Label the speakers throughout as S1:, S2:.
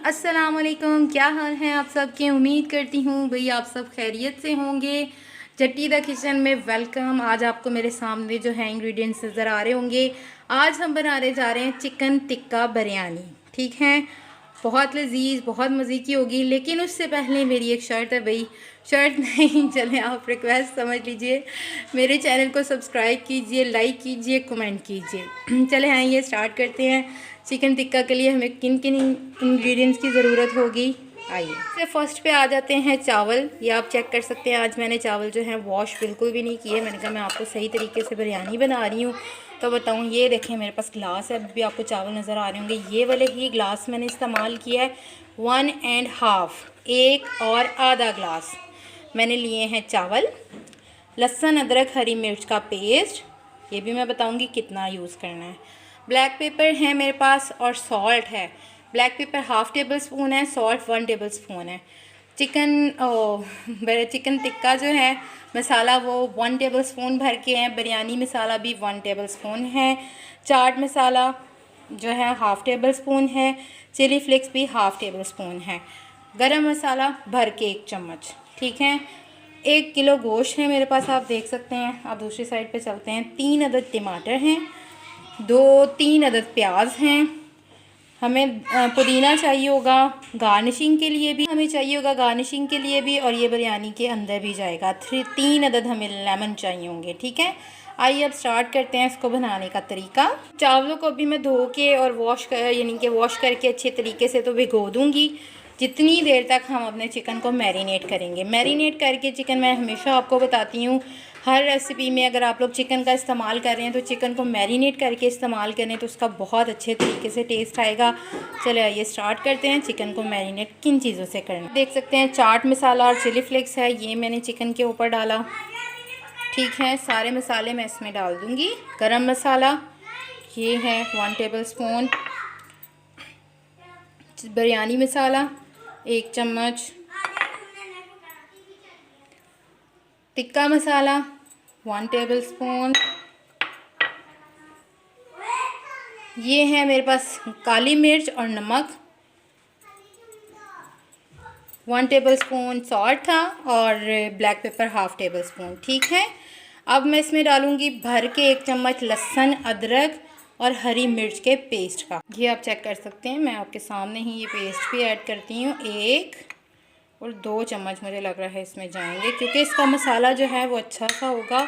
S1: अस्सलाम वालेकुम। क्या हाल है आप सबके? उम्मीद करती हूँ भाई आप सब खैरियत से होंगे। जट्टी द किचन में वेलकम। आज आपको मेरे सामने जो है इंग्रेडिएंट्स नज़र आ रहे होंगे। आज हम बनाने जा रहे हैं चिकन टिक्का बिरयानी। ठीक है, बहुत लजीज बहुत मज़े की होगी। लेकिन उससे पहले मेरी एक शर्त है भाई, शर्त नहीं चले आप रिक्वेस्ट समझ लीजिए। मेरे चैनल को सब्सक्राइब कीजिए, लाइक कीजिए, कमेंट कीजिए। चले आइए स्टार्ट करते हैं। चिकन टिक्का के लिए हमें किन किन इंग्रेडिएंट्स की ज़रूरत होगी, आइए। से फर्स्ट पे आ जाते हैं चावल। ये आप चेक कर सकते हैं, आज मैंने चावल जो है वॉश बिल्कुल भी नहीं किए। मैंने कहा मैं आपको सही तरीके से बिरयानी बना रही हूँ तो बताऊँ। ये देखें मेरे पास ग्लास है, अभी भी आपको चावल नज़र आ रहे होंगे। ये वाले ही ग्लास मैंने इस्तेमाल किया है। 1.5 एक और आधा ग्लास मैंने लिए हैं चावल। लहसुन अदरक हरी मिर्च का पेस्ट, ये भी मैं बताऊँगी कितना यूज़ करना है। ब्लैक पेपर है मेरे पास और सॉल्ट है। Black pepper half table spoon है, सॉल्ट 1 टेबल स्पून है। चिकन टिक्का जो है मसाला वो 1 टेबल स्पून भर के है। बिरयानी मसाला भी 1 टेबल स्पून है। चाट मसाला जो है हाफ़ टेबल स्पून है। चिली फ्लेक्स भी हाफ़ टेबल स्पून है। गरम मसाला भर के 1 चम्मच। ठीक है, 1 किलो गोश्त है मेरे पास, आप देख सकते हैं। आप दूसरी साइड पे चलते हैं। 3 अदद टमाटर हैं, 2-3 अदद प्याज हैं। हमें पुदीना चाहिए होगा गार्निशिंग के लिए भी, हमें चाहिए होगा गार्निशिंग के लिए भी, और ये बिरयानी के अंदर भी जाएगा। 3 अदद हमें लेमन चाहिए होंगे। ठीक है, आइए अब स्टार्ट करते हैं इसको बनाने का तरीका। चावलों को अभी मैं धो के और यानी कि वॉश करके अच्छे तरीके से तो भिगो दूँगी। जितनी देर तक हम अपने चिकन को मैरिनेट करेंगे। मैरिनेट करके चिकन मैं हमेशा आपको बताती हूँ, हर रेसिपी में अगर आप लोग चिकन का इस्तेमाल कर रहे हैं तो चिकन को मैरिनेट करके इस्तेमाल करें तो उसका बहुत अच्छे तरीके से टेस्ट आएगा। चले आइए स्टार्ट करते हैं। चिकन को मैरिनेट किन चीज़ों से करना देख सकते हैं। चाट मसाला और चिली फ्लेक्स है, ये मैंने चिकन के ऊपर डाला। ठीक है, सारे मसाले मैं इसमें डाल दूँगी। गरम मसाला ये है 1 टेबल स्पून। बिरयानी मसाला 1 चम्मच। Tikka masala 1 table spoon. ये है मेरे पास काली मिर्च और नमक 1 टेबल स्पून। सॉल्ट था और black pepper half table spoon. ठीक है, अब मैं इसमें डालूँगी भर के 1 चम्मच लहसुन अदरक और हरी मिर्च के पेस्ट का। ये आप चेक कर सकते हैं, मैं आपके सामने ही ये पेस्ट भी ऐड करती हूँ। 1 और 2 चम्मच मुझे लग रहा है इसमें जाएंगे, क्योंकि इसका मसाला जो है वो अच्छा सा होगा,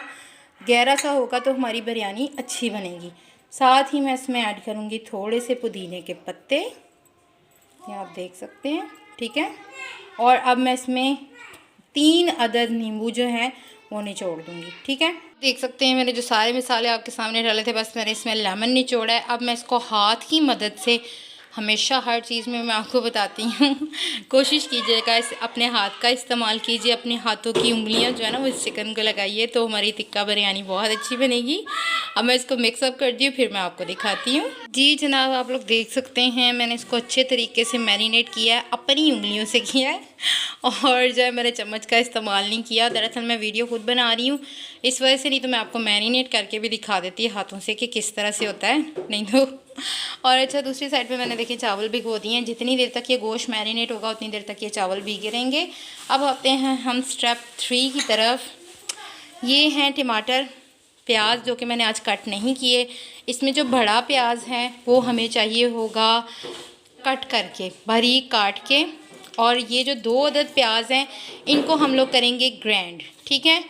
S1: गहरा सा होगा तो हमारी बिरयानी अच्छी बनेगी। साथ ही मैं इसमें ऐड करूँगी थोड़े से पुदीने के पत्ते, ये आप देख सकते हैं। ठीक है, और अब मैं इसमें 3 अदद नींबू जो है वो निचोड़ दूँगी। ठीक है, देख सकते हैं मैंने जो सारे मसाले आपके सामने डाले थे, बस मैंने इसमें लेमन निचोड़ा है। अब मैं इसको हाथ की मदद से, हमेशा हर चीज़ में मैं आपको बताती हूँ कोशिश कीजिएगा इस अपने हाथ का इस्तेमाल कीजिए। अपने हाथों की उंगलियां जो है ना वो इस चिकन को लगाइए तो हमारी टिक्का बिरयानी बहुत अच्छी बनेगी। अब मैं इसको मिक्सअप करती हूँ, फिर मैं आपको दिखाती हूँ। जी जनाब, आप लोग देख सकते हैं मैंने इसको अच्छे तरीके से मैरिनेट किया है, अपनी उंगलियों से किया है और जो है मैंने चम्मच का इस्तेमाल नहीं किया। दरअसल मैं वीडियो खुद बना रही हूँ इस वजह से, नहीं तो मैं आपको मैरिनेट करके भी दिखा देती है हाथों से कि किस तरह से होता है, नहीं तो। और अच्छा, दूसरी साइड पे मैंने देखिए चावल भिगो दिए हैं। जितनी देर तक ये गोश्त मैरिनेट होगा उतनी देर तक ये चावल भीगे रहेंगे। अब आते हैं हम स्टेप 3 की तरफ। ये हैं टमाटर प्याज जो कि मैंने आज कट नहीं किए। इसमें जो बड़ा प्याज है वो हमें चाहिए होगा कट करके, बारीक काट के। और ये जो 2 अदद प्याज हैं इनको हम लोग करेंगे ग्राइंड। ठीक है,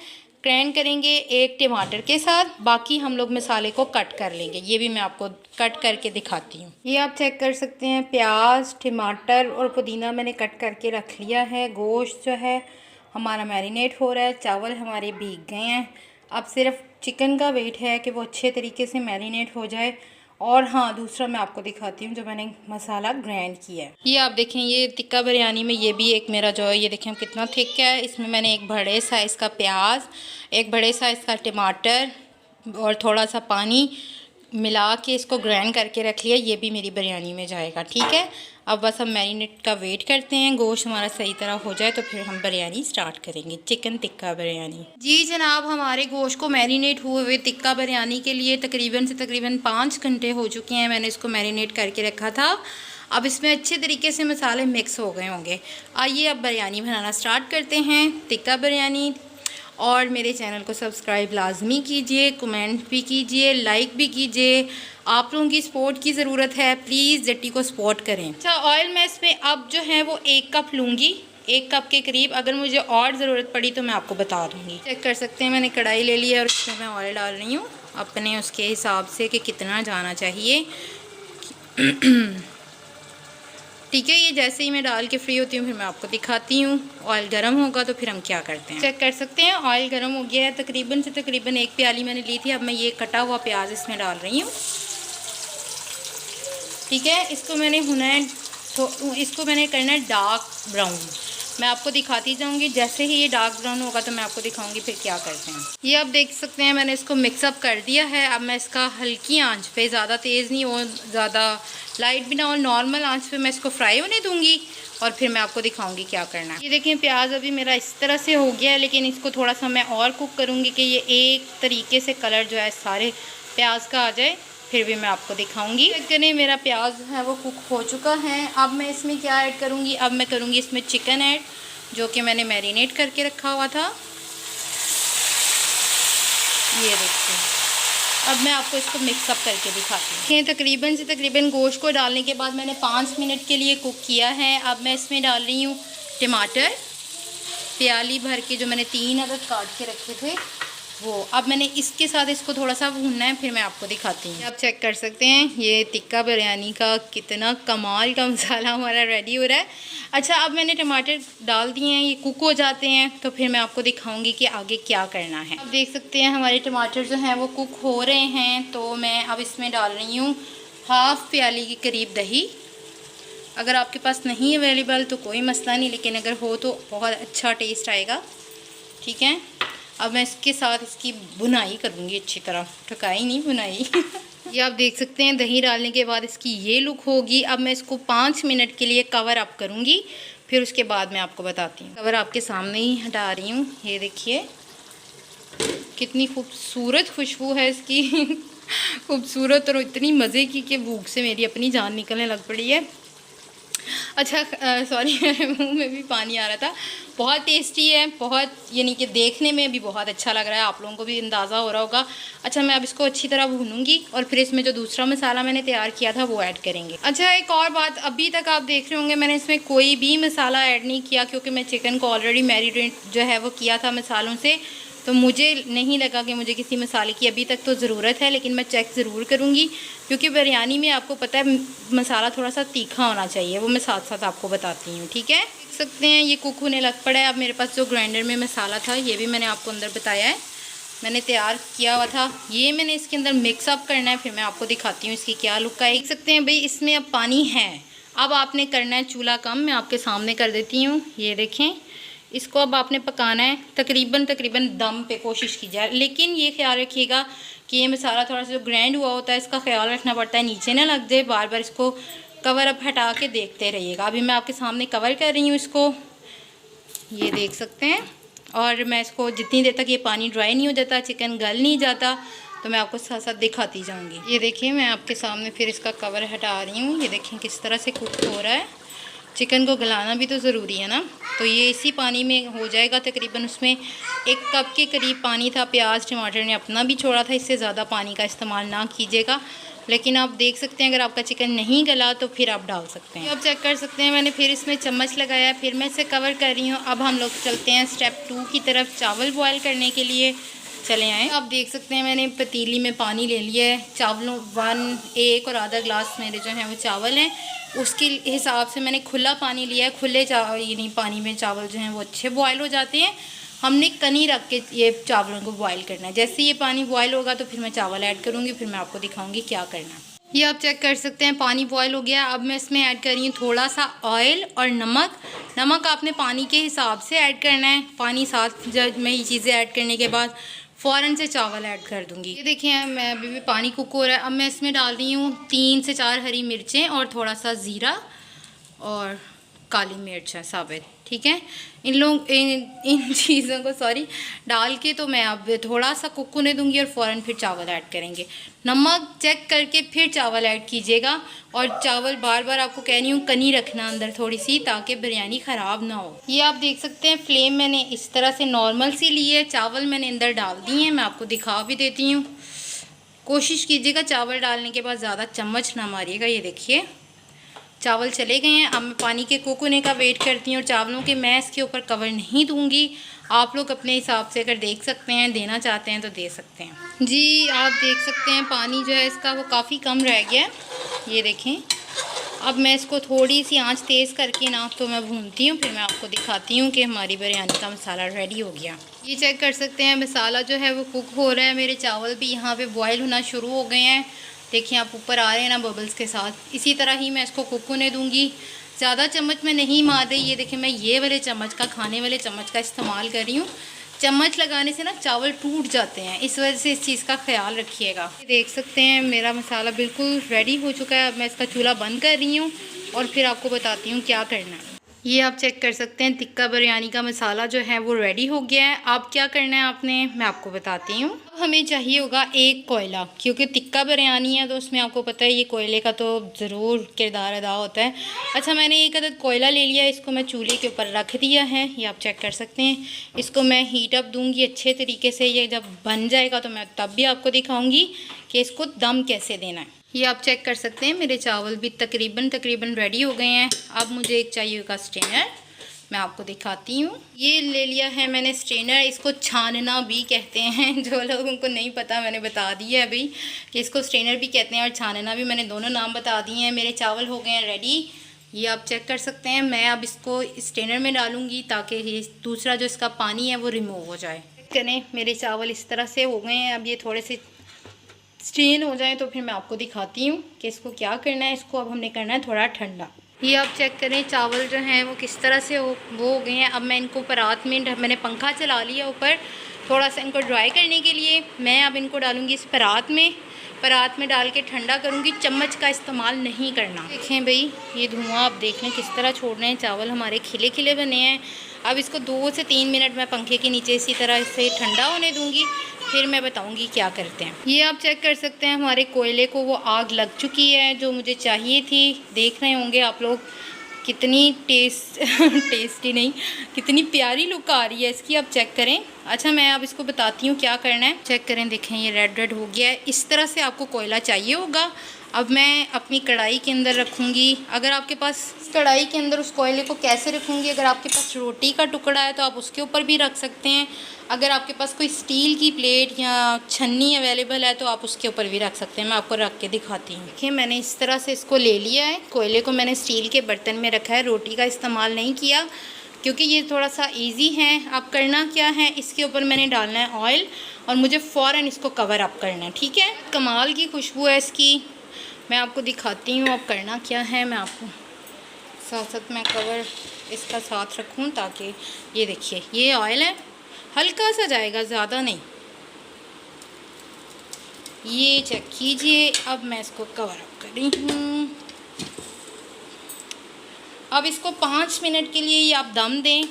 S1: ग्राइंड करेंगे एक टमाटर के साथ, बाकी हम लोग मसाले को कट कर लेंगे। ये भी मैं आपको कट करके दिखाती हूँ। ये आप चेक कर सकते हैं, प्याज टमाटर और पुदीना मैंने कट करके रख लिया है। गोश्त जो है हमारा मैरिनेट हो रहा है, चावल हमारे भीग गए हैं। अब सिर्फ चिकन का वेट है कि वो अच्छे तरीके से मैरिनेट हो जाए। और हाँ, दूसरा मैं आपको दिखाती हूँ जो मैंने मसाला ग्राइंड किया है। ये आप देखें, ये टिक्का बिरयानी में ये भी एक मेरा जो है, ये देखें कितना थिक है। इसमें मैंने एक बड़े साइज़ का प्याज, एक बड़े साइज़ का टमाटर और थोड़ा सा पानी मिला के इसको ग्राइंड करके रख लिया। ये भी मेरी बिरयानी में जाएगा। ठीक है, अब बस हम मैरिनेट का वेट करते हैं, गोश्त हमारा सही तरह हो जाए तो फिर हम बिरयानी स्टार्ट करेंगे, चिकन टिक्का बिरयानी। जी जनाब, हमारे गोश्त को मैरिनेट हुए हुए टिक्का बिरयानी के लिए तकरीबन 5 घंटे हो चुके हैं। मैंने इसको मैरिनेट करके रखा था अब इसमें अच्छे तरीके से मसाले मिक्स हो गए होंगे। आइए अब बिरयानी बनाना स्टार्ट करते हैं, टिक्का बिरयानी। और मेरे चैनल को सब्सक्राइब लाजमी कीजिए, कमेंट भी कीजिए, लाइक भी कीजिए। आप लोगों की सपोर्ट की ज़रूरत है, प्लीज़ जट्टी को सपोर्ट करें। अच्छा, ऑयल मैं इसमें अब जो है वो 1 कप लूँगी, 1 कप के करीब। अगर मुझे और ज़रूरत पड़ी तो मैं आपको बता दूँगी। चेक कर सकते हैं, मैंने कढ़ाई ले ली है और उसमें मैं ऑयल डाल रही हूँ अपने उसके हिसाब से कि कितना जाना चाहिए। ठीक है, ये जैसे ही मैं डाल के फ्री होती हूँ फिर मैं आपको दिखाती हूँ। ऑयल गर्म होगा तो फिर हम क्या करते हैं, चेक कर सकते हैं। ऑयल गर्म हो गया है, तकरीबन से तकरीबन 1 प्याली मैंने ली थी। अब मैं ये कटा हुआ प्याज इसमें डाल रही हूँ। ठीक है, इसको मैंने भुना है, तो इसको मैंने करना है डार्क ब्राउन। मैं आपको दिखाती जाऊंगी, जैसे ही ये डार्क ब्राउन होगा तो मैं आपको दिखाऊंगी फिर क्या करते हैं। ये आप देख सकते हैं मैंने इसको मिक्सअप कर दिया है। अब मैं इसका हल्की आंच पे, ज़्यादा तेज़ नहीं और ज़्यादा लाइट भी ना हो, नॉर्मल आंच पे मैं इसको फ्राई होने दूंगी और फिर मैं आपको दिखाऊंगी क्या करना है। ये देखें, प्याज अभी मेरा इस तरह से हो गया है, लेकिन इसको थोड़ा सा मैं और कुक करूँगी कि ये एक तरीके से कलर जो है सारे प्याज का आ जाए, फिर भी मैं आपको दिखाऊंगी। करें, मेरा प्याज जो है वो कुक हो चुका है। अब मैं इसमें क्या ऐड करूंगी, अब मैं करूंगी इसमें चिकन ऐड, जो कि मैंने मैरिनेट करके रखा हुआ था। ये देखिए, अब मैं आपको इसको मिक्सअप करके दिखाती हूँ। तकरीबन से तकरीबन गोश्त को डालने के बाद मैंने 5 मिनट के लिए कुक किया है। अब मैं इसमें डाल रही हूँ टमाटर, प्याली भर के जो मैंने 3 अदद काट के रखे थे वो। अब मैंने इसके साथ इसको थोड़ा सा भूनना है, फिर मैं आपको दिखाती हूँ। आप चेक कर सकते हैं ये टिक्का बिरयानी का कितना कमाल का मसाला हमारा रेडी हो रहा है। अच्छा, अब मैंने टमाटर डाल दिए हैं, ये कुक हो जाते हैं तो फिर मैं आपको दिखाऊंगी कि आगे क्या करना है। अब देख सकते हैं हमारे टमाटर जो हैं वो कुक हो रहे हैं, तो मैं अब इसमें डाल रही हूँ 1/2 प्याली के करीब दही। अगर आपके पास नहीं अवेलेबल तो कोई मसला नहीं, लेकिन अगर हो तो बहुत अच्छा टेस्ट आएगा। ठीक है, अब मैं इसके साथ इसकी भुनाई करूँगी अच्छी तरह, ठकाई नहीं, भुनाई। ये आप देख सकते हैं दही डालने के बाद इसकी ये लुक होगी। अब मैं इसको 5 मिनट के लिए कवर अप करूँगी, फिर उसके बाद मैं आपको बताती हूँ। कवर आपके सामने ही हटा रही हूँ। ये देखिए कितनी खूबसूरत खुशबू है इसकी। खूबसूरत और इतनी मज़े की कि भूख से मेरी अपनी जान निकलने लग पड़ी है। अच्छा, सॉरी, मेरे मुंह में भी पानी आ रहा था। बहुत टेस्टी है, बहुत, यानी कि देखने में भी बहुत अच्छा लग रहा है, आप लोगों को भी अंदाज़ा हो रहा होगा। अच्छा, मैं अब इसको अच्छी तरह भूनूंगी और फिर इसमें जो दूसरा मसाला मैंने तैयार किया था वो ऐड करेंगे। अच्छा, एक और बात, अभी तक आप देख रहे होंगे मैंने इसमें कोई भी मसाला ऐड नहीं किया, क्योंकि मैं चिकन को ऑलरेडी मैरिनेट जो है वो किया था मसालों से, तो मुझे नहीं लगा कि मुझे किसी मसाले की अभी तक तो ज़रूरत है। लेकिन मैं चेक ज़रूर करूँगी, क्योंकि बिरयानी में आपको पता है मसाला थोड़ा सा तीखा होना चाहिए, वो मैं साथ साथ आपको बताती हूँ। ठीक है, देख सकते हैं ये कुक होने लग पड़ा है। अब मेरे पास जो ग्राइंडर में मसाला था ये भी मैंने आपको अंदर बताया है, मैंने तैयार किया हुआ था, ये मैंने इसके अंदर मिक्सअप करना है, फिर मैं आपको दिखाती हूँ इसकी क्या लुक आएगी। देख सकते हैं भाई, इसमें अब पानी है। अब आपने करना है चूल्हा कम, मैं आपके सामने कर देती हूँ। ये देखें, इसको अब आपने पकाना है तकरीबन दम पे कोशिश की जाए, लेकिन ये ख्याल रखिएगा कि ये मसाला थोड़ा सा जो ग्राइंड हुआ होता है इसका ख्याल रखना पड़ता है, नीचे ना लग जाए। बार बार इसको कवर अप हटा के देखते रहिएगा। अभी मैं आपके सामने कवर कर रही हूँ इसको, ये देख सकते हैं। और मैं इसको जितनी देर तक ये पानी ड्राई नहीं हो जाता, चिकन गल नहीं जाता, तो मैं आपको साथ साथ दिखाती जाऊँगी। ये देखिए, मैं आपके सामने फिर इसका कवर हटा रही हूँ। ये देखें किस तरह से कुक हो रहा है। चिकन को गलाना भी तो ज़रूरी है ना, तो ये इसी पानी में हो जाएगा। तकरीबन उसमें 1 कप के करीब पानी था। प्याज टमाटर ने अपना भी छोड़ा था, इससे ज़्यादा पानी का इस्तेमाल ना कीजिएगा। लेकिन आप देख सकते हैं अगर आपका चिकन नहीं गला तो फिर आप डाल सकते हैं। अब चेक कर सकते हैं मैंने फिर इसमें चम्मच लगाया, फिर मैं इसे कवर कर रही हूँ। अब हम लोग चलते हैं स्टेप 2 की तरफ, चावल बॉयल करने के लिए चले आएँ। आप देख सकते हैं मैंने पतीली में पानी ले लिया है। चावलों 1 और आधा गिलास मेरे जो हैं वो चावल हैं, उसके हिसाब से मैंने खुला पानी लिया है। खुले चावल यानी पानी में चावल जो हैं वो अच्छे बॉयल हो जाते हैं। हमने कनी रख के ये चावलों को बॉयल करना है। जैसे ये पानी बॉयल होगा तो फिर मैं चावल ऐड करूँगी, फिर मैं आपको दिखाऊँगी क्या करना है। ये आप चेक कर सकते हैं पानी बॉयल हो गया। अब मैं इसमें ऐड कर रही हूँ थोड़ा सा ऑयल और नमक। नमक आपने पानी के हिसाब से ऐड करना है। पानी साथ जब मैं ये चीज़ें ऐड करने के बाद फ़ौरन से चावल ऐड कर दूँगी। ये देखिए, मैं अभी भी पानी कुक हो रहा है। अब मैं इसमें डाल रही हूँ 3 से 4 हरी मिर्चें और थोड़ा सा ज़ीरा और काली मिर्च है साबित, ठीक है। इन चीज़ों को डाल के तो मैं अब थोड़ा सा कुक होने दूंगी और फ़ौरन फिर चावल ऐड करेंगे। नमक चेक करके फिर चावल ऐड कीजिएगा, और चावल बार बार आपको कह रही हूँ कनी रखना अंदर थोड़ी सी, ताकि बिरयानी ख़राब ना हो। ये आप देख सकते हैं फ्लेम मैंने इस तरह से नॉर्मल सी ली है, चावल मैंने अंदर डाल दिए हैं। मैं आपको दिखा भी देती हूँ, कोशिश कीजिएगा चावल डालने के बाद ज़्यादा चम्मच ना मारिएगा। ये देखिए चावल चले गए हैं। अब मैं पानी के कुक होने का वेट करती हूँ, और चावलों के मैं इसके ऊपर कवर नहीं दूंगी। आप लोग अपने हिसाब से अगर देख सकते हैं, देना चाहते हैं तो दे सकते हैं। जी आप देख सकते हैं पानी जो है इसका वो काफ़ी कम रह गया है। ये देखें, अब मैं इसको थोड़ी सी आंच तेज़ करके ना तो मैं भूनती हूँ, फिर मैं आपको दिखाती हूँ कि हमारी बिरयानी का मसाला रेडी हो गया। ये चेक कर सकते हैं मसाला जो है वो कुक हो रहा है। मेरे चावल भी यहाँ पे बॉयल होना शुरू हो गए हैं। देखिए आप ऊपर आ रहे हैं ना बबल्स के साथ। इसी तरह ही मैं इसको कुक होने दूँगी। ज़्यादा चम्मच में नहीं मार रही। ये देखिए मैं ये वाले चम्मच का, खाने वाले चम्मच का इस्तेमाल कर रही हूँ। चम्मच लगाने से ना चावल टूट जाते हैं, इस वजह से इस चीज़ का ख्याल रखिएगा। देख सकते हैं मेरा मसाला बिल्कुल रेडी हो चुका है। अब मैं इसका चूल्हा बंद कर रही हूँ और फिर आपको बताती हूँ क्या करना है। ये आप चेक कर सकते हैं टिक्का बिरयानी का मसाला जो है वो रेडी हो गया है। अब क्या करना है आपने, मैं आपको बताती हूँ। अब हमें चाहिए होगा एक कोयला, क्योंकि टिक्का बिरयानी है तो उसमें आपको पता है ये कोयले का तो ज़रूर किरदार अदा होता है। अच्छा मैंने एक अदद कोयला ले लिया, इसको मैं चूल्हे के ऊपर रख दिया है। ये आप चेक कर सकते हैं। इसको मैं हीट अप दूँगी अच्छे तरीके से। ये जब बन जाएगा तो मैं तब भी आपको दिखाऊँगी कि इसको दम कैसे देना है। ये आप चेक कर सकते हैं मेरे चावल भी तकरीबन रेडी हो गए हैं। अब मुझे एक चाहिए होगा स्ट्रेनर, मैं आपको दिखाती हूँ। ये ले लिया है मैंने स्ट्रेनर, इसको छानना भी कहते हैं। जो लोगों को नहीं पता मैंने बता दिया है अभी कि इसको स्ट्रेनर भी कहते हैं और छानना भी, मैंने दोनों नाम बता दिए हैं। मेरे चावल हो गए हैं रेडी। ये आप चेक कर सकते हैं। मैं अब इसको स्ट्रेनर में डालूँगी ताकि ये दूसरा जो इसका पानी है वो रिमूव हो जाए। करें मेरे चावल इस तरह से हो गए हैं। अब ये थोड़े से स्ट्रेन हो जाए तो फिर मैं आपको दिखाती हूँ कि इसको क्या करना है। इसको अब हमने करना है थोड़ा ठंडा। ये आप चेक करें चावल जो हैं वो किस तरह से वो हो गए हैं। अब मैं इनको परात में, मैंने पंखा चला लिया ऊपर थोड़ा सा इनको ड्राई करने के लिए। मैं अब इनको डालूँगी इस परात में डाल के ठंडा करूँगी। चम्मच का इस्तेमाल नहीं करना। देखें भाई ये धुआं आप देख लें किस तरह छोड़ रहे हैं। चावल हमारे खिले खिले बने हैं। अब इसको 2 से 3 मिनट मैं पंखे के नीचे इसी तरह से ठंडा होने दूँगी, फिर मैं बताऊंगी क्या करते हैं। ये आप चेक कर सकते हैं हमारे कोयले को वो आग लग चुकी है जो मुझे चाहिए थी। देख रहे होंगे आप लोग कितनी टेस्टी नहीं, कितनी प्यारी लुक आ रही है इसकी। आप चेक करें। अच्छा मैं अब इसको बताती हूँ क्या करना है। चेक करें, देखें ये रेड हो गया है। इस तरह से आपको कोयला चाहिए होगा। अब मैं अपनी कढ़ाई के अंदर रखूँगी। अगर आपके पास कढ़ाई के अंदर उस कोयले को कैसे रखूँगी, अगर आपके पास रोटी का टुकड़ा है तो आप उसके ऊपर भी रख सकते हैं। अगर आपके पास कोई स्टील की प्लेट या छन्नी अवेलेबल है तो आप उसके ऊपर भी रख सकते हैं। मैं आपको रख के दिखाती हूँ। देखिए मैंने इस तरह से इसको ले लिया है। कोयले को मैंने स्टील के बर्तन में रखा है, रोटी का इस्तेमाल नहीं किया क्योंकि ये थोड़ा सा इजी है। अब करना क्या है, इसके ऊपर मैंने डालना है ऑयल और मुझे फ़ौरन इसको कवर अप करना है। ठीक है, कमाल की खुशबू है इसकी। मैं आपको दिखाती हूँ अब करना क्या है। मैं आपको साथ में कवर इसका साथ रखूँ ताकि ये देखिए ये ऑयल है, हल्का सा जाएगा, ज़्यादा नहीं। ये चेक कीजिए। अब मैं इसको कवर अप कर रही हूँ। अब इसको 5 मिनट के लिए ये आप दम दें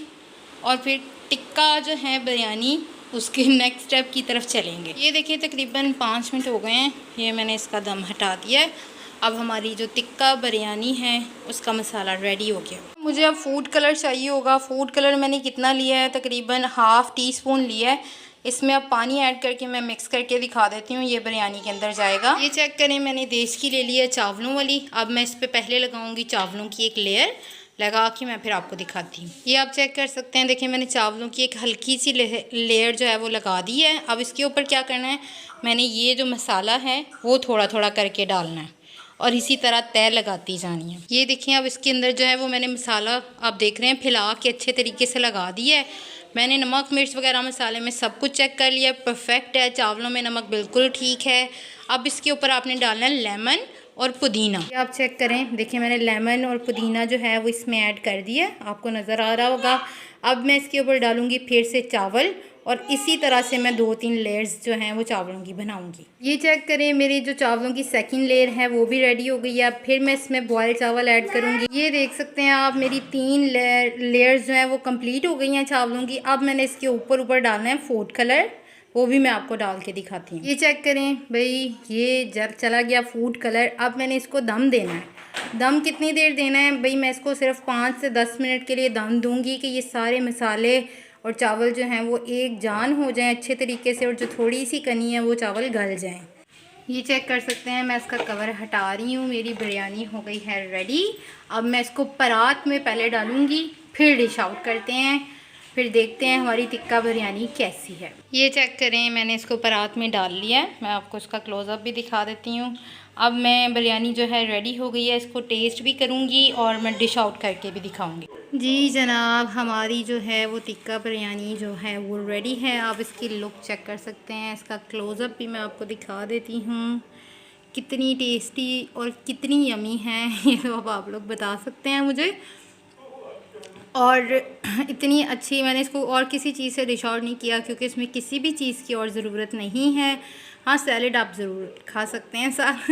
S1: और फिर टिक्का जो है बिरयानी उसके नेक्स्ट स्टेप की तरफ चलेंगे। ये देखिए तकरीबन 5 मिनट हो गए हैं। ये मैंने इसका दम हटा दिया है। अब हमारी जो टिक्का बिरयानी है उसका मसाला रेडी हो गया। मुझे अब फूड कलर चाहिए होगा। फूड कलर मैंने कितना लिया है, तकरीबन ½ टीस्पून लिया है। इसमें अब पानी ऐड करके मैं मिक्स करके दिखा देती हूँ। ये बिरयानी के अंदर जाएगा। ये चेक करें, मैंने देश की ले ली है चावलों वाली। अब मैं इस पर पहले लगाऊंगी चावलों की एक लेयर, लगा के मैं फिर आपको दिखाती हूँ। ये आप चेक कर सकते हैं। देखिए मैंने चावलों की एक हल्की सी लेयर जो है वो लगा दी है। अब इसके ऊपर क्या करना है, मैंने ये जो मसाला है वो थोड़ा थोड़ा करके डालना है और इसी तरह तय लगाती जानी है। ये देखिए अब इसके अंदर जो है वो मैंने मसाला आप देख रहे हैं फैला के अच्छे तरीके से लगा दिया है। मैंने नमक मिर्च वगैरह मसाले में सब कुछ चेक कर लिया, परफेक्ट है। चावलों में नमक बिल्कुल ठीक है। अब इसके ऊपर आपने डालना है लेमन और पुदीना। ये आप चेक करें, देखिए मैंने लेमन और पुदीना जो है वो इसमें ऐड कर दिया, आपको नज़र आ रहा होगा। अब मैं इसके ऊपर डालूँगी फिर से चावल और इसी तरह से मैं 2-3 लेयर्स जो हैं वो चावलों की बनाऊंगी। ये चेक करें, मेरी जो चावलों की सेकंड लेयर है वो भी रेडी हो गई है। अब फिर मैं इसमें बॉयल चावल ऐड करूंगी। ये देख सकते हैं आप, मेरी 3 लेयर्स जो हैं वो कंप्लीट हो गई हैं चावलों की। अब मैंने इसके ऊपर डालना है फूड कलर, वो भी मैं आपको डाल के दिखाती हूँ। ये चेक करें भाई, ये जब चला गया फूड कलर। अब मैंने इसको दम देना है। दम कितनी देर देना है भाई, मैं इसको सिर्फ 5 से 10 मिनट के लिए दम दूंगी कि ये सारे मसाले और चावल जो हैं वो एक जान हो जाएं अच्छे तरीके से, और जो थोड़ी सी कनी है वो चावल गल जाएं। ये चेक कर सकते हैं, मैं इसका कवर हटा रही हूँ। मेरी बिरयानी हो गई है रेडी। अब मैं इसको परात में पहले डालूँगी, फिर डिश आउट करते हैं, फिर देखते हैं हमारी टिक्का बिरयानी कैसी है। ये चेक करें, मैंने इसको परात में डाल लिया है। मैं आपको इसका क्लोज़अप भी दिखा देती हूँ। अब मैं बिरयानी जो है रेडी हो गई है, इसको टेस्ट भी करूँगी और मैं डिश आउट करके भी दिखाऊँगी। जी जनाब, हमारी जो है वो टिक्का बिरयानी जो है वो रेडी है। आप इसकी लुक चेक कर सकते हैं, इसका क्लोज़अप भी मैं आपको दिखा देती हूँ। कितनी टेस्टी और कितनी यमी है ये तो अब आप लोग बता सकते हैं मुझे। और इतनी अच्छी, मैंने इसको और किसी चीज़ से डिश आउट नहीं किया क्योंकि इसमें किसी भी चीज़ की और ज़रूरत नहीं है। हाँ, सैलेड आप ज़रूर खा सकते हैं साथ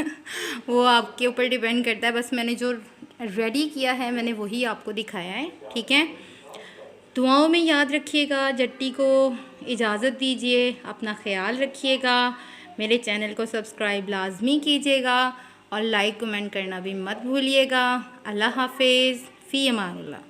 S1: वो आपके ऊपर डिपेंड करता है। बस मैंने जो रेडी किया है मैंने वही आपको दिखाया है, ठीक है। दुआओं में याद रखिएगा। जट्टी को इजाज़त दीजिए, अपना ख्याल रखिएगा। मेरे चैनल को सब्सक्राइब लाजमी कीजिएगा और लाइक कमेंट करना भी मत भूलिएगा। अल्लाह हाफिज़, फ़ी अमानुल्लाह।